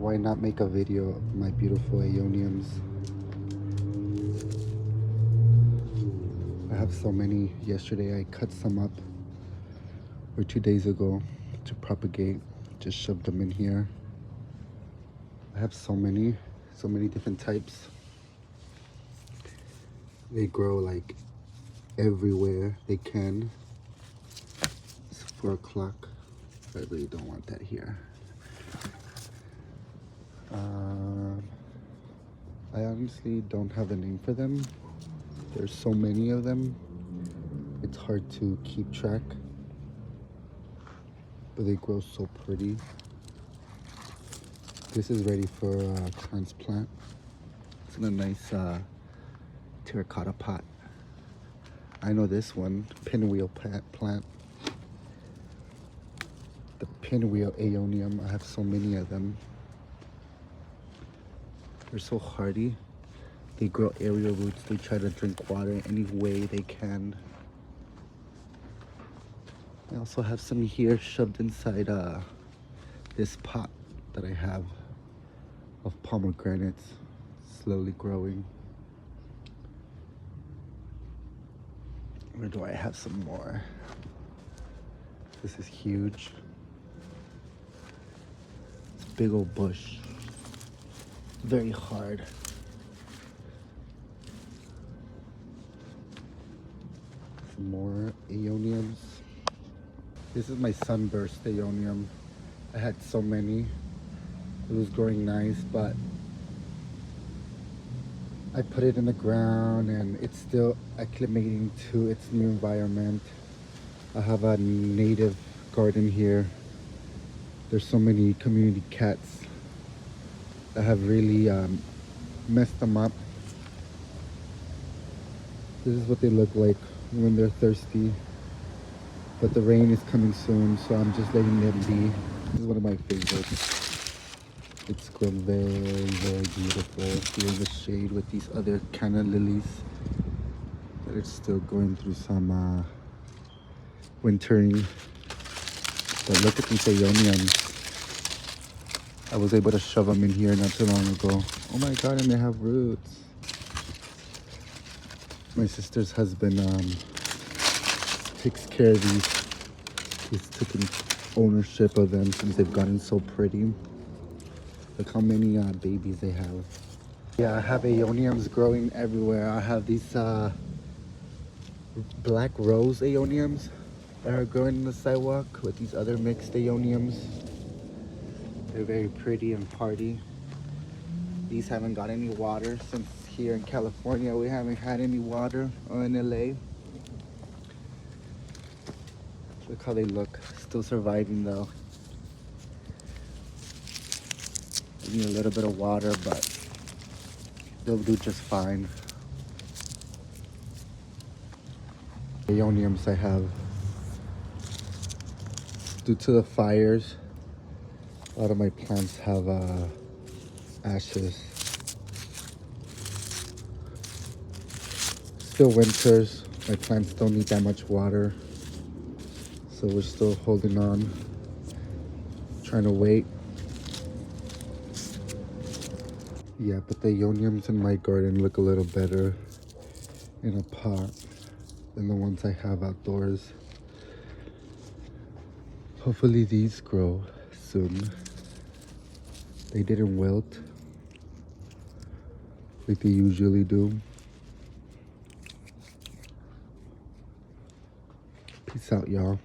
why not make a video of my beautiful Aeoniums? I have so many. Yesterday I cut some up, or 2 days ago, to propagate. Just shoved them in here. I have so many different types. They grow like everywhere they can. It's 4 o'clock. I really don't want that here. I honestly don't have a name for them. There's so many of them. It's hard to keep track. But they grow so pretty. This is ready for transplant. It's in a nice terracotta pot. I know this one, pinwheel plant. The pinwheel Aeonium. I have so many of them. They're so hardy. They grow aerial roots. They try to drink water any way they can. I also have some here shoved inside this pot that I have of pomegranates, slowly growing. Where do I have some more? This is huge. It's a big old bush. Very hard. Some more Aeoniums. This is my sunburst Aeonium. I had so many. It was growing nice, but I put it in the ground and it's still acclimating to its new environment. I have a native garden here. There's so many community cats that have really messed them up. This is what they look like when they're thirsty. But the rain is coming soon, so I'm just letting them be. This is one of my favorites. It's grown very, very beautiful here in the shade with these other canna lilies that are still going through some wintering. But look at these Aeoniums. I was able to shove them in here not too long ago. Oh my god, and they have roots. My sister's husband takes care of these. He's taken ownership of them since they've gotten so pretty. Look how many babies they have. Yeah, I have Aeoniums growing everywhere. I have these black rose Aeoniums that are growing in the sidewalk with these other mixed Aeoniums. They're very pretty and hardy. These haven't got any water since here in California. We haven't had any water, or in LA. Look how they look. Still surviving though. They need a little bit of water, but they'll do just fine. Aeoniums I have. Due to the fires, a lot of my plants have ashes. Still winters. My plants don't need that much water. So we're still holding on. Trying to wait. Yeah, but the Aeoniums in my garden look a little better in a pot than the ones I have outdoors. Hopefully these grow soon. They didn't wilt like they usually do. Peace out, y'all.